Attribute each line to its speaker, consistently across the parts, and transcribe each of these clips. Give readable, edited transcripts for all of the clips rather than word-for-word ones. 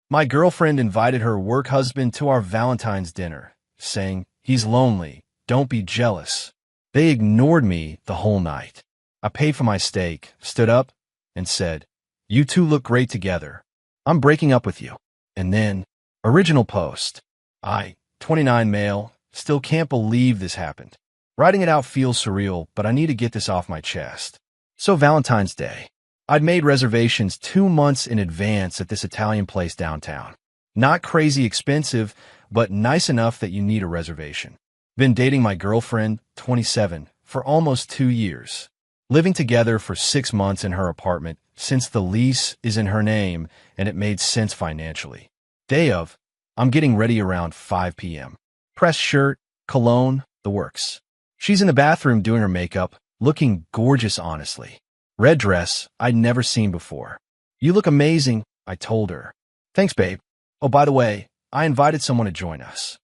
Speaker 1: My girlfriend invited her work husband to our Valentine's dinner, saying, "He's lonely, don't be jealous." They ignored me the whole night. I paid for my steak, stood up, and said, "You two look great together. I'm breaking up with you." And then, original post. 29 male, still can't believe this happened. Writing it out feels surreal, but I need to get this off my chest. So Valentine's Day. I'd made reservations 2 months in advance at this Italian place downtown. Not crazy expensive, but nice enough that you need a reservation. Been dating my girlfriend, 27, for almost 2 years. Living together for 6 months in her apartment since the lease is in her name and it made sense financially. Day of, I'm getting ready around 5 p.m. Pressed shirt, cologne, the works. She's in the bathroom doing her makeup, looking gorgeous honestly. Red dress I'd never seen before. "You look amazing," I told her. "Thanks, babe. Oh, by the way, I invited someone to join us."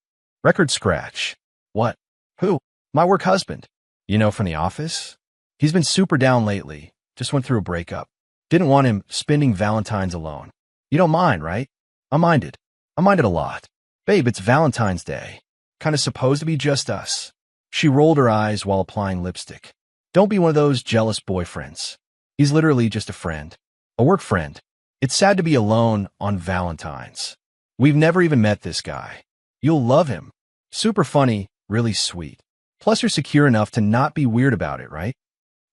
Speaker 1: Record scratch. "What? Who?" "My work husband. You know, from the office? He's been super down lately. Just went through a breakup. Didn't want him spending Valentine's alone. You don't mind, right?" I minded. I minded a lot. "Babe, it's Valentine's Day. Kinda supposed to be just us." She rolled her eyes while applying lipstick. "Don't be one of those jealous boyfriends. He's literally just a friend. A work friend. It's sad to be alone on Valentine's. We've never even met this guy. You'll love him. Super funny, really sweet. Plus you're secure enough to not be weird about it, right?"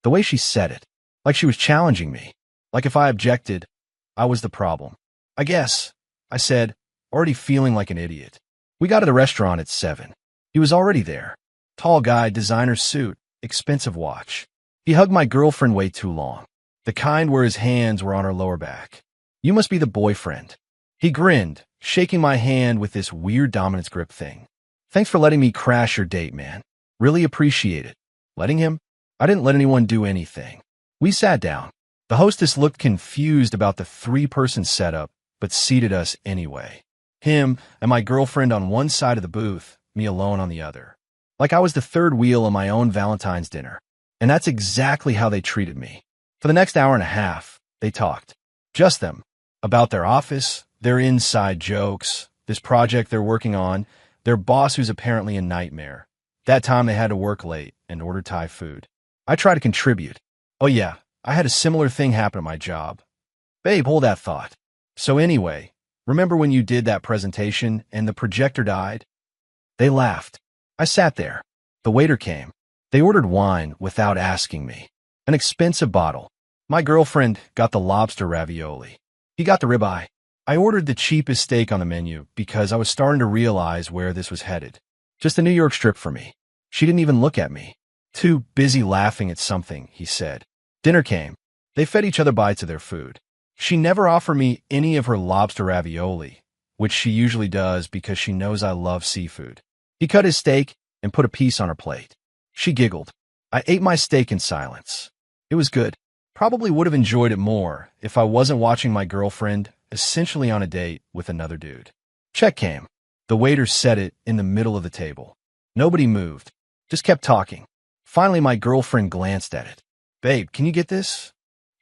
Speaker 1: The way she said it, like she was challenging me. Like if I objected, I was the problem. "I guess," I said, already feeling like an idiot. We got to the restaurant at 7. He was already there. Tall guy, designer suit, expensive watch. He hugged my girlfriend way too long. The kind where his hands were on her lower back. "You must be the boyfriend." He grinned, shaking my hand with this weird dominance grip thing. "Thanks for letting me crash your date, man. Really appreciate it." Letting him? I didn't let anyone do anything. We sat down. The hostess looked confused about the 3-person setup, but seated us anyway. Him and my girlfriend on one side of the booth, me alone on the other. Like I was the third wheel of my own Valentine's dinner. And that's exactly how they treated me. For the next hour and a half, they talked. Just them. About their office, their inside jokes, this project they're working on, their boss who's apparently a nightmare. That time they had to work late and order Thai food. I try to contribute. "Oh yeah, I had a similar thing happen at my job." "Babe, hold that thought. So anyway, remember when you did that presentation and the projector died?" They laughed. I sat there. The waiter came. They ordered wine without asking me. An expensive bottle. My girlfriend got the lobster ravioli. He got the ribeye. I ordered the cheapest steak on the menu because I was starting to realize where this was headed. Just a New York strip for me. She didn't even look at me. "Too busy laughing at something," he said. Dinner came. They fed each other bites of their food. She never offered me any of her lobster ravioli, which she usually does because she knows I love seafood. He cut his steak and put a piece on her plate. She giggled. I ate my steak in silence. It was good. Probably would have enjoyed it more if I wasn't watching my girlfriend essentially on a date with another dude. Check came. The waiter set it in the middle of the table. Nobody moved. Just kept talking. Finally, my girlfriend glanced at it. "Babe, can you get this?"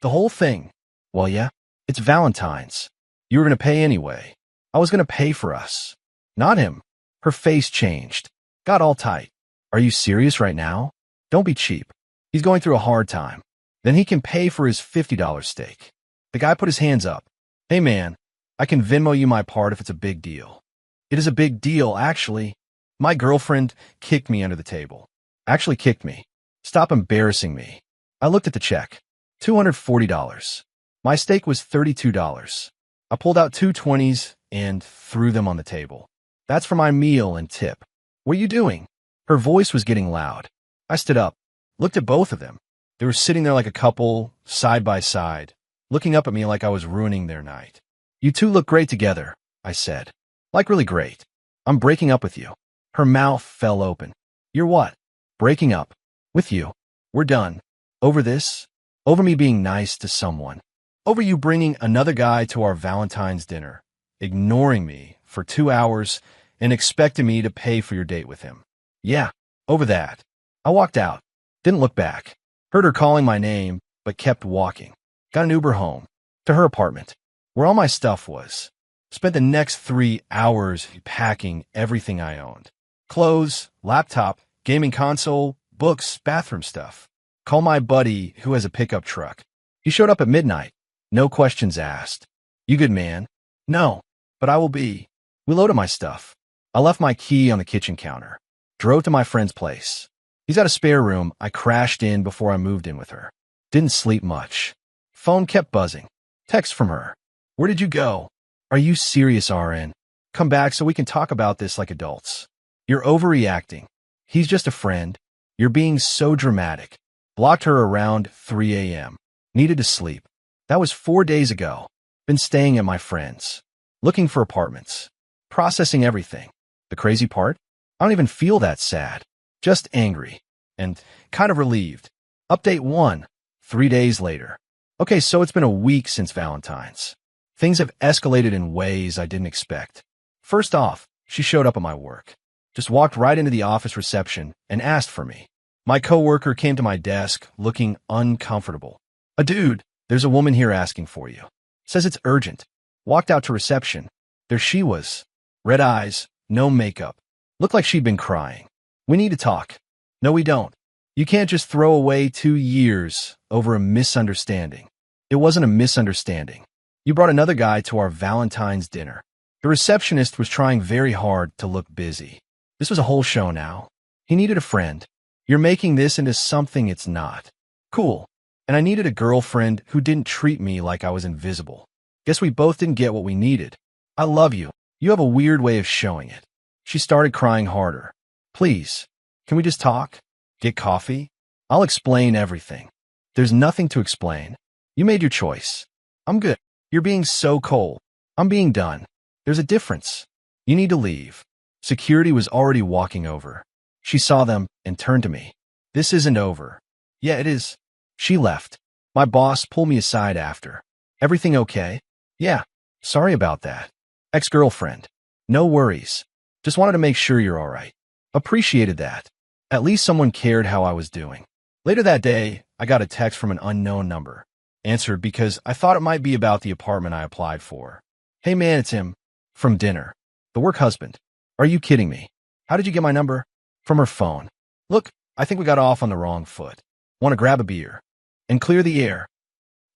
Speaker 1: "The whole thing?" "Well, yeah. It's Valentine's. You were going to pay anyway." "I was going to pay for us." "Not him." Her face changed. Got all tight. "Are you serious right now? Don't be cheap. He's going through a hard time. Then he can pay for his $50 steak." The guy put his hands up. "Hey man, I can Venmo you my part if it's a big deal." "It is a big deal, actually." My girlfriend kicked me under the table. Actually kicked me. "Stop embarrassing me." I looked at the check. $240. My steak was $32. I pulled out 2 20s and threw them on the table. "That's for my meal and tip." "What are you doing?" Her voice was getting loud. I stood up, looked at both of them. They were sitting there like a couple, side by side, looking up at me like I was ruining their night. "You two look great together," I said. "Like really great. I'm breaking up with you." Her mouth fell open. "You're what?" "Breaking up. With you. We're done." "Over this?" "Over me being nice to someone. Over you bringing another guy to our Valentine's dinner, ignoring me for 2 hours and expecting me to pay for your date with him." "Yeah, over that." I walked out. Didn't look back. Heard her calling my name, but kept walking. Got an Uber home. To her apartment, where all my stuff was. Spent the next 3 hours packing everything I owned. Clothes, laptop, gaming console, books, bathroom stuff. Call my buddy who has a pickup truck. He showed up at midnight. No questions asked. You good, man? No, but I will be. We loaded my stuff. I left my key on the kitchen counter. Drove to my friend's place. He's got a spare room. I crashed in before I moved in with her. Didn't sleep much. Phone kept buzzing. Text from her. Where did you go? Are you serious, RN? Come back so we can talk about this like adults. You're overreacting. He's just a friend. You're being so dramatic. Blocked her around 3 a.m. Needed to sleep. That was 4 days ago. Been staying at my friend's. Looking for apartments. Processing everything. The crazy part? I don't even feel that sad. Just angry. And kind of relieved. Update 1. 3 days later. Okay, so it's been a week since Valentine's. Things have escalated in ways I didn't expect. First off, she showed up at my work. Just walked right into the office reception and asked for me. My coworker came to my desk looking uncomfortable. Dude, there's a woman here asking for you. Says it's urgent. Walked out to reception. There she was. Red eyes, no makeup. Looked like she'd been crying. We need to talk. No, we don't. You can't just throw away 2 years over a misunderstanding. It wasn't a misunderstanding. You brought another guy to our Valentine's dinner. The receptionist was trying very hard to look busy. This was a whole show now. He needed a friend. You're making this into something it's not. Cool. And I needed a girlfriend who didn't treat me like I was invisible. Guess we both didn't get what we needed. I love you. You have a weird way of showing it. She started crying harder. Please, can we just talk? Get coffee? I'll explain everything. There's nothing to explain. You made your choice. I'm good. You're being so cold. I'm being done. There's a difference. You need to leave. Security was already walking over. She saw them and turned to me. This isn't over. Yeah, it is. She left. My boss pulled me aside after. Everything okay? Yeah. Sorry about that. Ex-girlfriend. No worries. Just wanted to make sure you're all right. Appreciated that. At least someone cared how I was doing. Later that day, I got a text from an unknown number. Answered because I thought it might be about the apartment I applied for. Hey man, it's him. From dinner. The work husband. Are you kidding me? How did you get my number? From her phone. Look, I think we got off on the wrong foot. Want to grab a beer? And clear the air?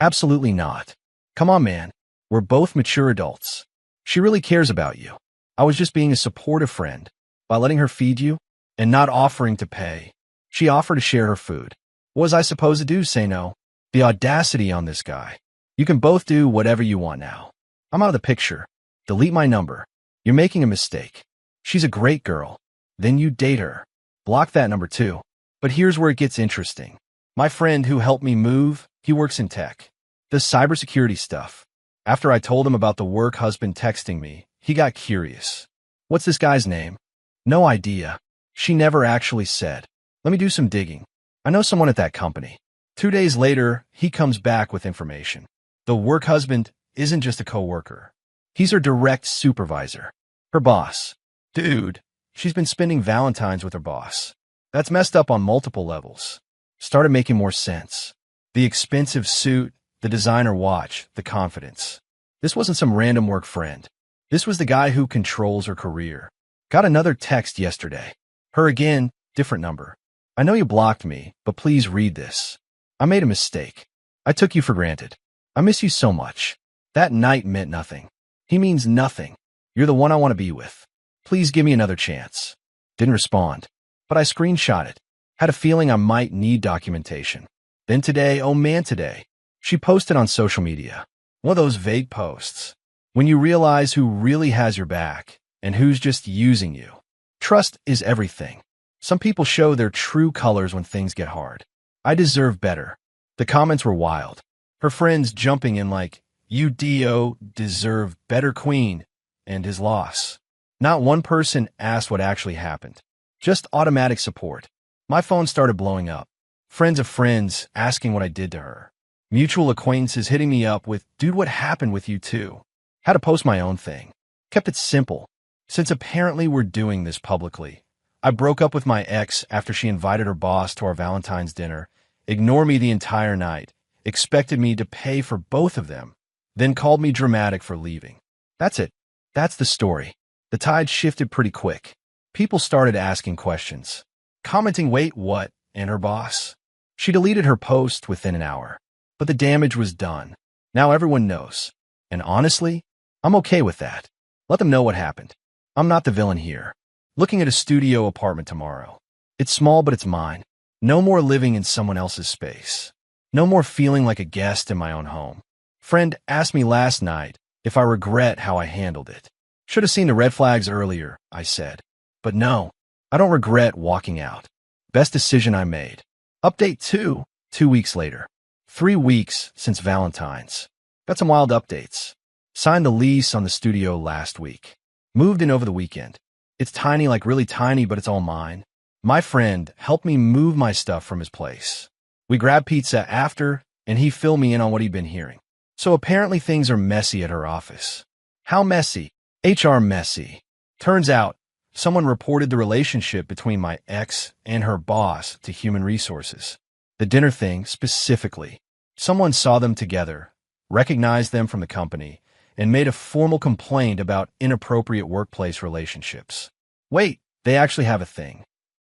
Speaker 1: Absolutely not. Come on, man. We're both mature adults. She really cares about you. I was just being a supportive friend by letting her feed you and not offering to pay. She offered to share her food. What was I supposed to do? Say no? The audacity on this guy. You can both do whatever you want now. I'm out of the picture. Delete my number. You're making a mistake. She's a great girl. Then you date her. Block that number too. But here's where it gets interesting. My friend who helped me move, he works in tech. Does cybersecurity stuff. After I told him about the work husband texting me, he got curious. What's this guy's name? No idea. She never actually said. Let me do some digging. I know someone at that company. 2 days later, he comes back with information. The work husband isn't just a coworker. He's her direct supervisor. Her boss. Dude, she's been spending Valentine's with her boss. That's messed up on multiple levels. Started making more sense. The expensive suit, the designer watch, the confidence. This wasn't some random work friend. This was the guy who controls her career. Got another text yesterday. Her again, different number. I know you blocked me, but please read this. I made a mistake. I took you for granted. I miss you so much. That night meant nothing. He means nothing. You're the one I want to be with. Please give me another chance. Didn't respond. But I screenshot it. Had a feeling I might need documentation. Then today, oh man today, she posted on social media. One of those vague posts. When you realize who really has your back and who's just using you. Trust is everything. Some people show their true colors when things get hard. I deserve better. The comments were wild. Her friends jumping in like, you do deserve better queen, and his loss. Not one person asked what actually happened. Just automatic support. My phone started blowing up. Friends of friends asking what I did to her. Mutual acquaintances hitting me up with, dude, what happened with you too? Had to post my own thing. Kept it simple. Since apparently we're doing this publicly, I broke up with my ex after she invited her boss to our Valentine's dinner, ignored me the entire night, expected me to pay for both of them, then called me dramatic for leaving. That's it. That's the story. The tide shifted pretty quick. People started asking questions, commenting, "Wait, what?" and her boss. She deleted her post within an hour, but the damage was done. Now everyone knows. And honestly, I'm okay with that. Let them know what happened. I'm not the villain here. Looking at a studio apartment tomorrow. It's small, but it's mine. No more living in someone else's space. No more feeling like a guest in my own home. Friend asked me last night if I regret how I handled it. Should have seen the red flags earlier, I said. But no, I don't regret walking out. Best decision I made. Update 2, 2 weeks later. 3 weeks since Valentine's. Got some wild updates. Signed the lease on the studio last week. Moved in over the weekend. It's tiny, like really tiny, but it's all mine. My friend helped me move my stuff from his place. We grabbed pizza after, and he filled me in on what he'd been hearing. So apparently things are messy at her office. How messy? HR messy. Turns out, someone reported the relationship between my ex and her boss to human resources. The dinner thing specifically. Someone saw them together, recognized them from the company, and made a formal complaint about inappropriate workplace relationships. Wait, they actually have a thing.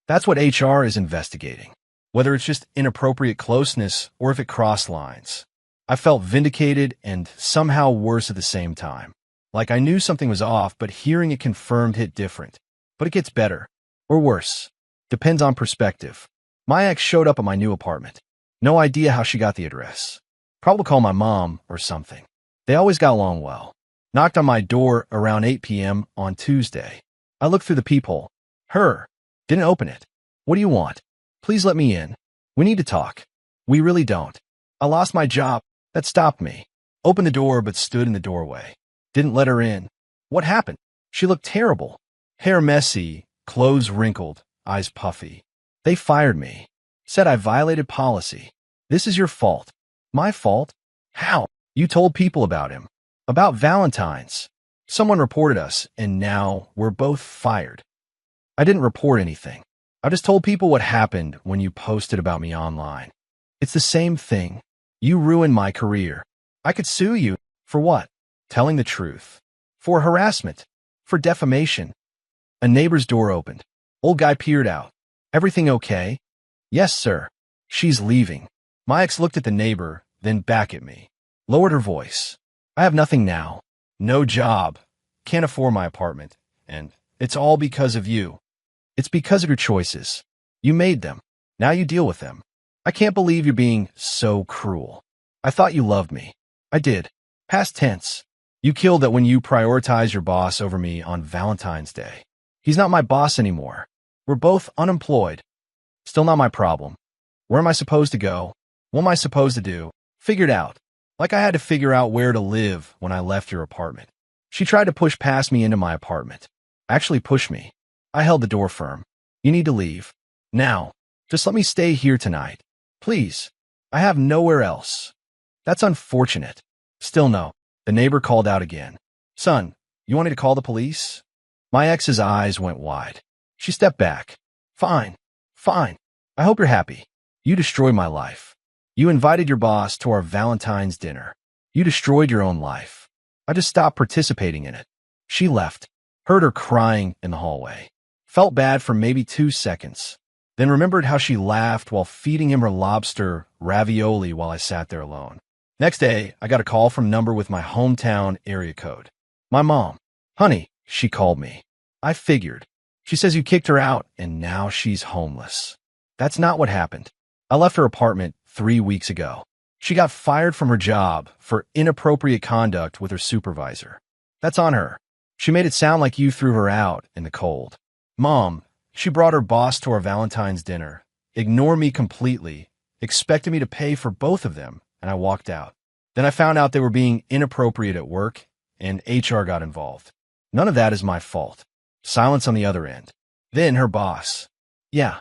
Speaker 1: That's what HR is investigating. Whether it's just inappropriate closeness or if it crossed lines. I felt vindicated and somehow worse at the same time. Like I knew something was off, but hearing it confirmed hit different. But it gets better. Or worse. Depends on perspective. My ex showed up at my new apartment. No idea how she got the address. Probably called my mom or something. They always got along well. Knocked on my door around 8 p.m. on Tuesday. I looked through the peephole. Her. Didn't open it. What do you want? Please let me in. We need to talk. We really don't. I lost my job. That stopped me. Opened the door but stood in the doorway. Didn't let her in. What happened? She looked terrible. Hair messy, clothes wrinkled, eyes puffy. They fired me. Said I violated policy. This is your fault. My fault? How? You told people about him. About Valentine's. Someone reported us, and now we're both fired. I didn't report anything. I just told people what happened when you posted about me online. It's the same thing. You ruined my career. I could sue you. For what? Telling the truth. For harassment. For defamation. A neighbor's door opened. Old guy peered out. Everything okay? Yes, sir. She's leaving. My ex looked at the neighbor, then back at me. Lowered her voice. I have nothing now. No job. Can't afford my apartment. And it's all because of you. It's because of your choices. You made them. Now you deal with them. I can't believe you're being so cruel. I thought you loved me. I did. Past tense. You killed that when you prioritize your boss over me on Valentine's Day. He's not my boss anymore. We're both unemployed. Still not my problem. Where am I supposed to go? What am I supposed to do? Figured out. Like I had to figure out where to live when I left your apartment. She tried to push past me into my apartment. Actually pushed me. I held the door firm. You need to leave. Now. Just let me stay here tonight. Please. I have nowhere else. That's unfortunate. Still no. The neighbor called out again. Son, you want me to call the police? My ex's eyes went wide. She stepped back. Fine. Fine. I hope you're happy. You destroyed my life. You invited your boss to our Valentine's dinner. You destroyed your own life. I just stopped participating in it. She left. Heard her crying in the hallway. Felt bad for maybe 2 seconds. Then remembered how she laughed while feeding him her lobster ravioli while I sat there alone. Next day, I got a call from number with my hometown area code. My mom. Honey, she called me. I figured. She says you kicked her out and now she's homeless. That's not what happened. I left her apartment 3 weeks ago. She got fired from her job for inappropriate conduct with her supervisor. That's on her. She made it sound like you threw her out in the cold. Mom, she brought her boss to our Valentine's dinner, ignored me completely, expected me to pay for both of them, and I walked out. Then I found out they were being inappropriate at work, and HR got involved. None of that is my fault. Silence on the other end. Then her boss. Yeah.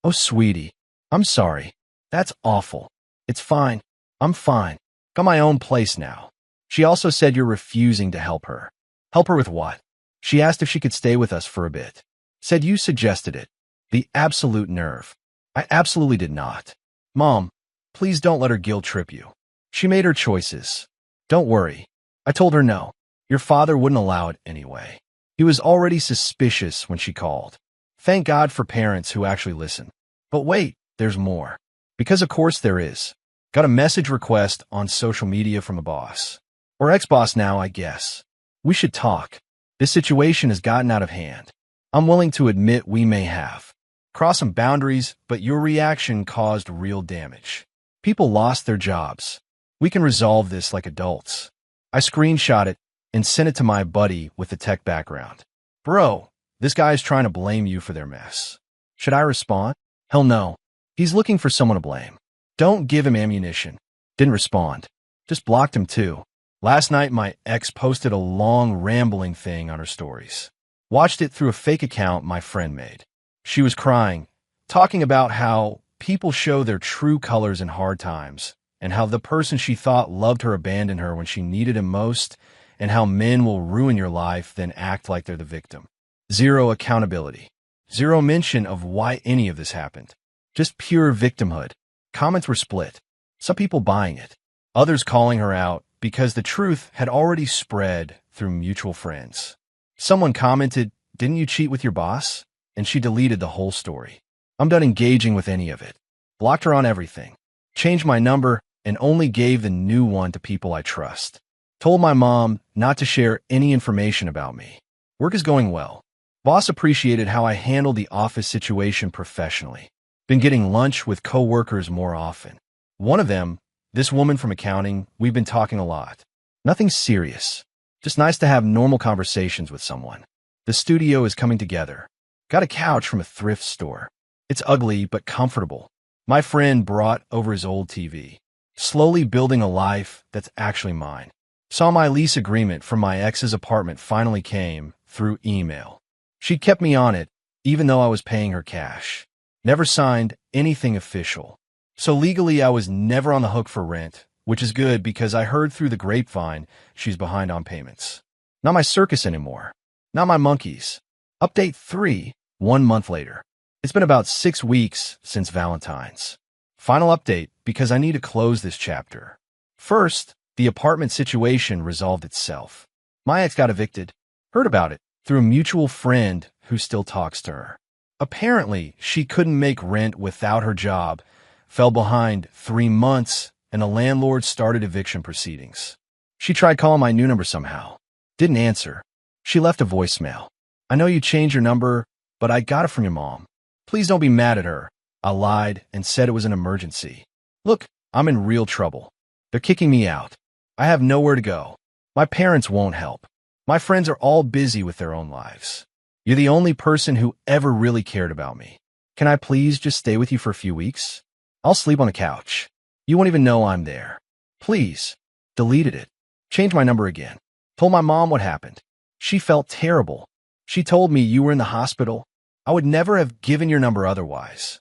Speaker 1: Oh, sweetie. I'm sorry. That's awful. It's fine. I'm fine. Got my own place now. She also said you're refusing to help her. Help her with what? She asked if she could stay with us for a bit. Said you suggested it. The absolute nerve. I absolutely did not. Mom, please don't let her guilt trip you. She made her choices. Don't worry. I told her no. Your father wouldn't allow it anyway. He was already suspicious when she called. Thank God for parents who actually listen. But wait, there's more. Because of course there is. Got a message request on social media from a boss. Or ex-boss now, I guess. We should talk. This situation has gotten out of hand. I'm willing to admit we may have crossed some boundaries, but your reaction caused real damage. People lost their jobs. We can resolve this like adults. I screenshot it and sent it to my buddy with the tech background. Bro, this guy is trying to blame you for their mess. Should I respond? Hell no. He's looking for someone to blame. Don't give him ammunition. Didn't respond. Just blocked him too. Last night, my ex posted a long, rambling thing on her stories. Watched it through a fake account my friend made. She was crying, talking about how people show their true colors in hard times, and how the person she thought loved her abandoned her when she needed him most, and how men will ruin your life then act like they're the victim. Zero accountability. Zero mention of why any of this happened. Just pure victimhood. Comments were split. Some people buying it. Others calling her out because the truth had already spread through mutual friends. Someone commented, "Didn't you cheat with your boss?" And she deleted the whole story. I'm done engaging with any of it. Blocked her on everything. Changed my number and only gave the new one to people I trust. Told my mom not to share any information about me. Work is going well. Boss appreciated how I handled the office situation professionally. Been getting lunch with coworkers more often. One of them, this woman from accounting, we've been talking a lot. Nothing serious. Just nice to have normal conversations with someone. The studio is coming together. Got a couch from a thrift store. It's ugly but comfortable. My friend brought over his old TV. Slowly building a life that's actually mine. Saw my lease agreement from my ex's apartment finally came through email. She kept me on it, even though I was paying her cash. Never signed anything official. So legally I was never on the hook for rent, which is good because I heard through the grapevine she's behind on payments. Not my circus anymore. Not my monkeys. Update 3, 1 month later. It's been about 6 weeks since Valentine's. Final update because I need to close this chapter. First, the apartment situation resolved itself. My ex got evicted. Heard about it through a mutual friend who still talks to her. Apparently, she couldn't make rent without her job, fell behind 3 months, and the landlord started eviction proceedings. She tried calling my new number somehow. Didn't answer. She left a voicemail. I know you changed your number, but I got it from your mom. Please don't be mad at her. I lied and said it was an emergency. Look, I'm in real trouble. They're kicking me out. I have nowhere to go. My parents won't help. My friends are all busy with their own lives. You're the only person who ever really cared about me. Can I please just stay with you for a few weeks? I'll sleep on the couch. You won't even know I'm there. Please. Deleted it. Changed my number again. Told my mom what happened. She felt terrible. She told me you were in the hospital. I would never have given your number otherwise.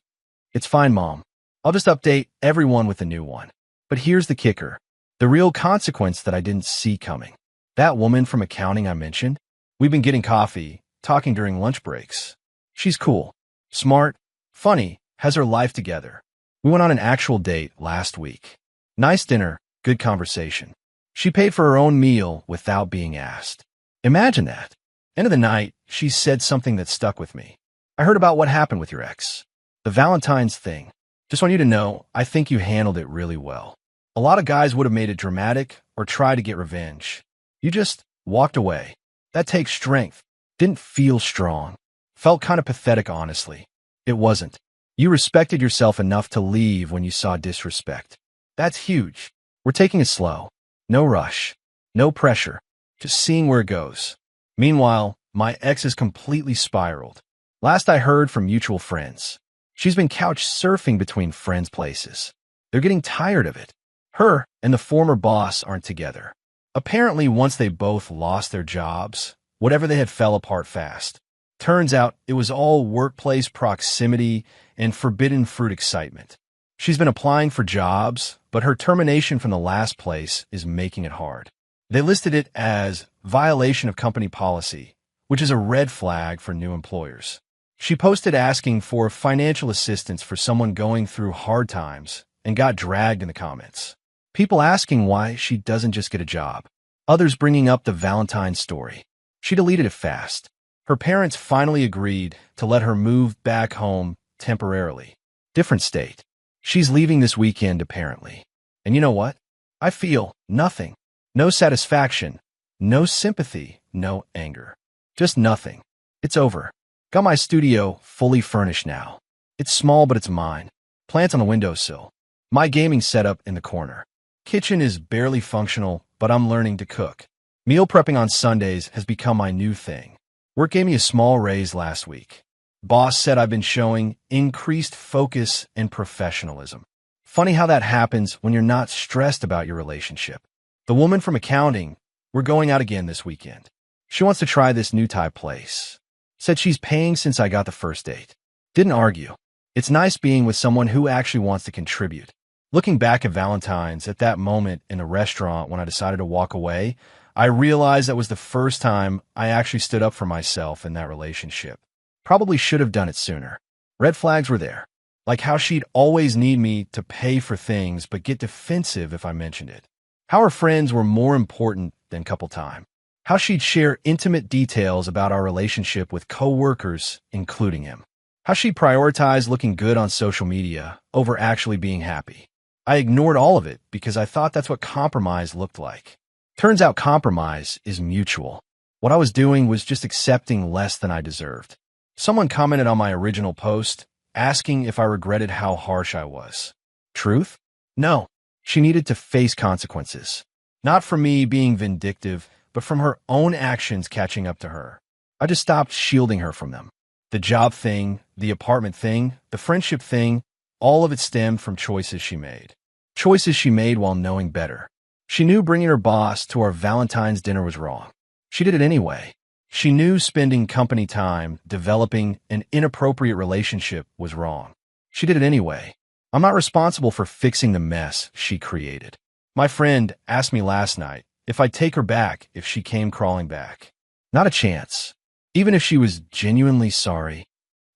Speaker 1: It's fine, Mom. I'll just update everyone with a new one. But here's the kicker. The real consequence that I didn't see coming. That woman from accounting I mentioned, we've been getting coffee, talking during lunch breaks. She's cool, smart, funny, has her life together. We went on an actual date last week. Nice dinner, good conversation. She paid for her own meal without being asked. Imagine that. End of the night, she said something that stuck with me. I heard about what happened with your ex. The Valentine's thing. Just want you to know, I think you handled it really well. A lot of guys would have made it dramatic or tried to get revenge. You just walked away. That takes strength. Didn't feel strong. Felt kind of pathetic, honestly. It wasn't. You respected yourself enough to leave when you saw disrespect. That's huge. We're taking it slow. No rush. No pressure. Just seeing where it goes. Meanwhile, my ex is completely spiraled. Last I heard from mutual friends. She's been couch surfing between friends' places. They're getting tired of it. Her and the former boss aren't together. Apparently, once they both lost their jobs, whatever they had fell apart fast. Turns out it was all workplace proximity and forbidden fruit excitement. She's been applying for jobs, but her termination from the last place is making it hard. They listed it as violation of company policy, which is a red flag for new employers. She posted asking for financial assistance for someone going through hard times and got dragged in the comments. People asking why she doesn't just get a job. Others bringing up the Valentine story. She deleted it fast. Her parents finally agreed to let her move back home temporarily. Different state. She's leaving this weekend, apparently. And you know what? I feel nothing. No satisfaction. No sympathy. No anger. Just nothing. It's over. Got my studio fully furnished now. It's small, but it's mine. Plants on the windowsill. My gaming setup in the corner. Kitchen is barely functional, but I'm learning to cook. Meal prepping on Sundays has become my new thing. Work gave me a small raise last week. Boss said I've been showing increased focus and professionalism. Funny how that happens when you're not stressed about your relationship. The woman from accounting, we're going out again this weekend. She wants to try this new Thai place. Said she's paying since I got the first date. Didn't argue. It's nice being with someone who actually wants to contribute. Looking back at Valentine's, at that moment in a restaurant when I decided to walk away, I realized that was the first time I actually stood up for myself in that relationship. Probably should have done it sooner. Red flags were there. Like how she'd always need me to pay for things but get defensive if I mentioned it. How her friends were more important than couple time. How she'd share intimate details about our relationship with coworkers, including him. How she'd prioritize looking good on social media over actually being happy. I ignored all of it because I thought that's what compromise looked like. Turns out compromise is mutual. What I was doing was just accepting less than I deserved. Someone commented on my original post, asking if I regretted how harsh I was. Truth? No. She needed to face consequences. Not from me being vindictive, but from her own actions catching up to her. I just stopped shielding her from them. The job thing, the apartment thing, the friendship thing, all of it stemmed from choices she made. Choices she made while knowing better. She knew bringing her boss to our Valentine's dinner was wrong. She did it anyway. She knew spending company time developing an inappropriate relationship was wrong. She did it anyway. I'm not responsible for fixing the mess she created. My friend asked me last night if I'd take her back if she came crawling back. Not a chance. Even if she was genuinely sorry.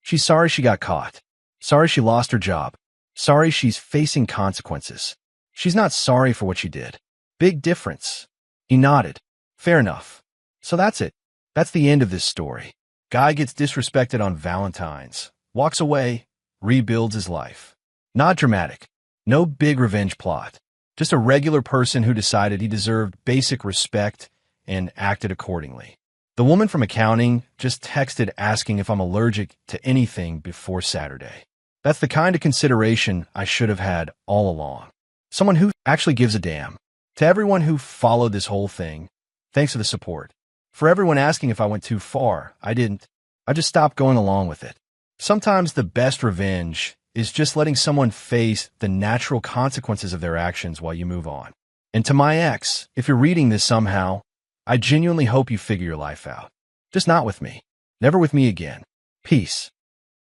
Speaker 1: She's sorry she got caught. Sorry she lost her job. Sorry she's facing consequences. She's not sorry for what she did. Big difference. He nodded. Fair enough. So that's it. That's the end of this story. Guy gets disrespected on Valentine's, walks away, rebuilds his life. Not dramatic. No big revenge plot. Just a regular person who decided he deserved basic respect and acted accordingly. The woman from accounting just texted asking if I'm allergic to anything before Saturday. That's the kind of consideration I should have had all along. Someone who actually gives a damn. To everyone who followed this whole thing, thanks for the support. For everyone asking if I went too far, I didn't. I just stopped going along with it. Sometimes the best revenge is just letting someone face the natural consequences of their actions while you move on. And to my ex, if you're reading this somehow, I genuinely hope you figure your life out. Just not with me. Never with me again. Peace.